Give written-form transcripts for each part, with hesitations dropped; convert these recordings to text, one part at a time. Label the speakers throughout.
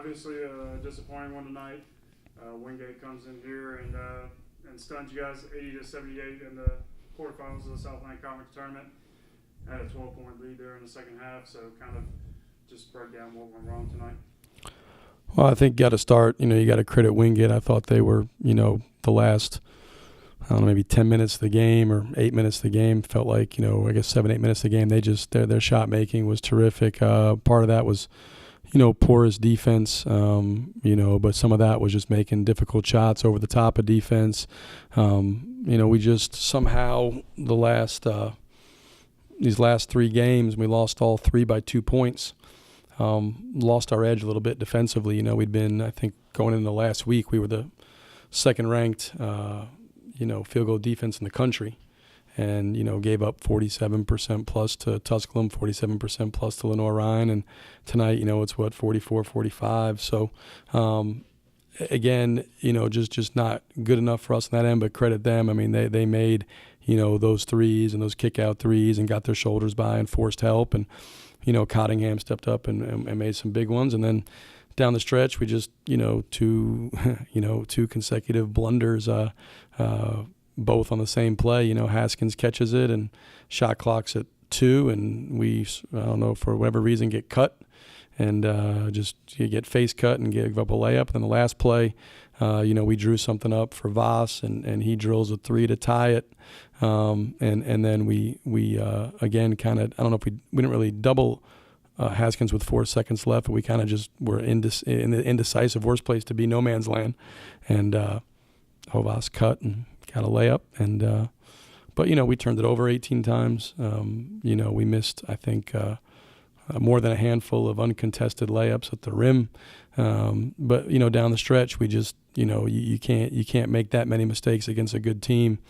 Speaker 1: obviously a disappointing one tonight. Wingate comes in here and stuns you guys 80-78 in the quarterfinals of the Southland Conference Tournament. Had a 12-point lead there in the second half, so kind of just break down what went wrong tonight.
Speaker 2: Well, I think you got to start, you got to credit Wingate. I thought they were, the last, maybe 10 minutes of the game or 8 minutes of the game felt like, I guess 7-8 minutes of the game, they just, their shot making was terrific. Part of that was, porous defense, but some of that was just making difficult shots over the top of defense. We just somehow these last 3 games, we lost all 3 by 2 points. Lost our edge a little bit defensively. We'd been, I think, going into the last week, we were the second-ranked, field goal defense in the country, and gave up 47% plus to Tusculum, 47% plus to Lenoir-Rhyne, and tonight, it's 44-45. So, again, just not good enough for us on that end. But credit them. I mean, they made those threes and those kick-out threes and got their shoulders by and forced help, and Cottingham stepped up and made some big ones. And then down the stretch, we just, two consecutive blunders, both on the same play. Haskins catches it and shot clock's at 2, and we, I don't know, for whatever reason, get cut and just you get face cut and give up a layup. And then the last play, we drew something up for Voss, and he drills a 3 to tie it. And then we again kind of, I don't know if we didn't really double Haskins with 4 seconds left, but we kind of just were in the indecisive, worst place to be, no man's land. And Voss cut and got a layup. And but we turned it over 18 times. We missed, I think, more than a handful of uncontested layups at the rim. But down the stretch, we just you can't make that many mistakes against a good team.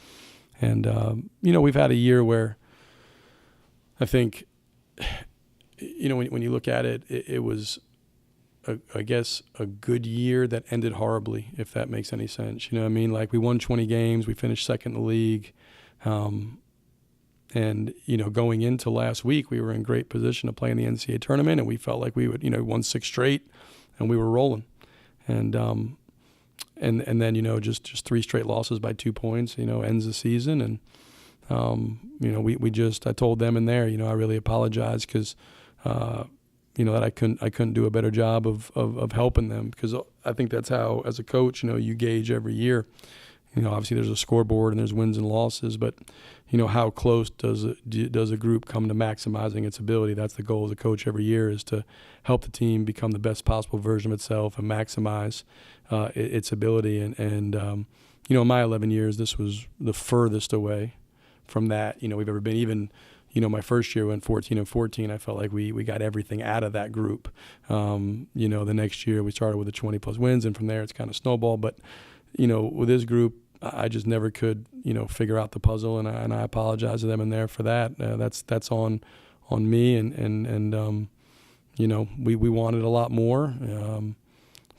Speaker 2: And we've had a year where I think when you look at it, it was I guess a good year that ended horribly, if that makes any sense. You know what I mean? Like, we won 20 games, we finished second in the league. And, going into last week, we were in great position to play in the NCAA tournament, and we felt like we would, won 6 straight, and we were rolling. And then, just 3 straight losses by 2 points, ends the season. And, I told them in there, I really apologize because, that I couldn't do a better job of helping them, because I think that's how, as a coach, you gauge every year. Obviously there's a scoreboard and there's wins and losses, but how close does a group come to maximizing its ability? That's the goal as a coach every year, is to help the team become the best possible version of itself and maximize its ability. And in my 11 years, this was the furthest away from that we've ever been. Even my first year, when 14-14, I felt like we got everything out of that group. The next year we started with the 20+ wins, and from there it's kind of snowballed. But with this group, I just never could, figure out the puzzle, and I apologize to them in there for that. That's on me, and we wanted a lot more,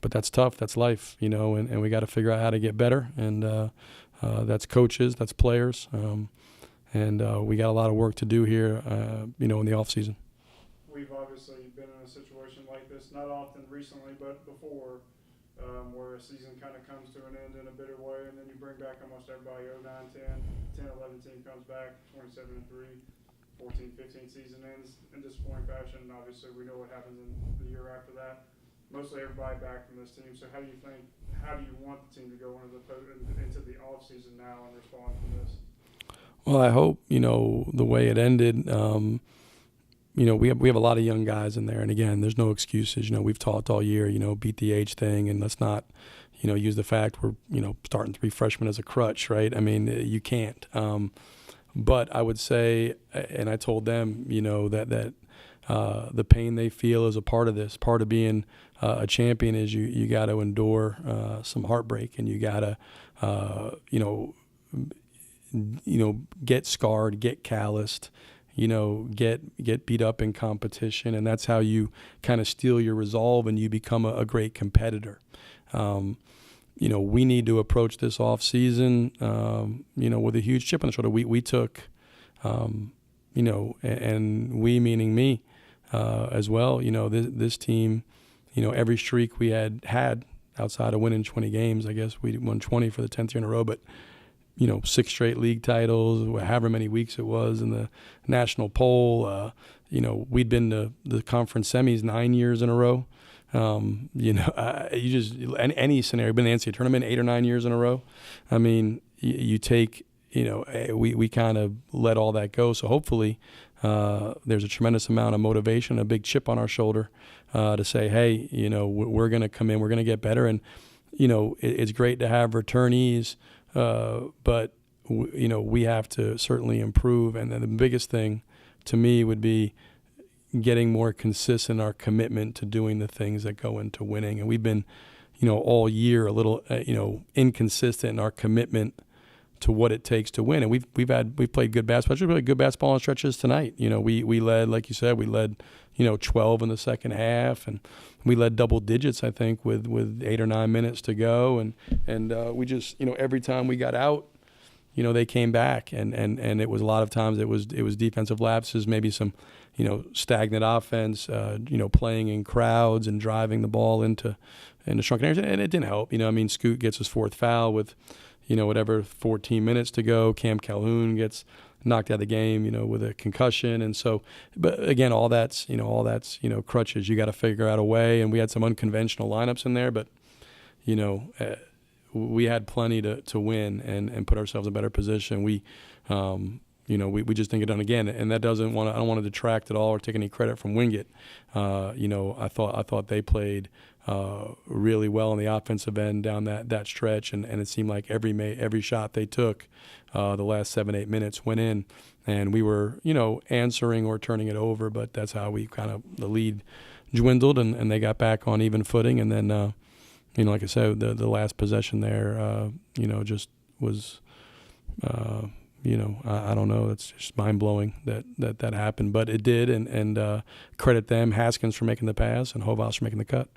Speaker 2: but that's tough. That's life, and we got to figure out how to get better, and that's coaches, that's players, and we got a lot of work to do here, in the off season.
Speaker 1: We've obviously been in a situation like this, not often recently, but before. Where a season kind of comes to an end in a bitter way, and then you bring back almost everybody. 09-10, 10-11 team comes back, 27-3, 14-15 season ends in disappointing fashion. And obviously, we know what happens in the year after that. Mostly everybody back from this team. So how do you want the team to go into the off season now and respond to this?
Speaker 2: Well, I hope the way it ended. We have a lot of young guys in there, and again, there's no excuses. We've talked all year, beat the age thing, and let's not, use the fact we're, starting 3 freshmen as a crutch, right? I mean, you can't. But I would say, and I told them, that the pain they feel is a part of this. Part of being a champion is you got to endure some heartbreak, and you got to, get scarred, get calloused. Get beat up in competition, and that's how you kind of steel your resolve and you become a great competitor. We need to approach this off season, with a huge chip on the shoulder. We took, and we meaning me, as well. This team, every streak we had outside of winning 20 games, I guess we won 20 for the 10th year in a row, but 6 straight league titles, however many weeks it was in the national poll. We'd been to the conference semis 9 years in a row. You just any scenario, been in the NCAA tournament 8 or 9 years in a row. I mean, you take, we kind of let all that go. So hopefully there's a tremendous amount of motivation, a big chip on our shoulder to say, hey, we're going to come in, we're going to get better. And, it's great to have returnees, but, we have to certainly improve. And then the biggest thing to me would be getting more consistent in our commitment to doing the things that go into winning. And we've been, all year a little, inconsistent in our commitment to what it takes to win. And we've played good basketball. We played good basketball in stretches tonight. We led, like you said, 12 in the second half, and we led double digits, I think, with 8 or 9 minutes to go. And we just, every time we got out, they came back, and it was a lot of times it was defensive lapses, maybe some, stagnant offense, playing in crowds and driving the ball into shrunken areas, and it didn't help. Scoot gets his 4th foul with, 14 minutes to go. Cam Calhoun gets knocked out of the game, with a concussion, and so, but again, all that's crutches. You got to figure out a way, and we had some unconventional lineups in there, but we had plenty to win and put ourselves in a better position. We just didn't get done again, and that I don't want to detract at all or take any credit from Wingate. I thought they played really well on the offensive end down that stretch, and it seemed like every shot they took the last 7-8 minutes went in, and we were answering or turning it over, but that's how we the lead dwindled, and they got back on even footing, and then like I said, the last possession there just was I don't know, it's just mind-blowing that happened, but it did, and credit them, Haskins for making the pass and Hovas for making the cut.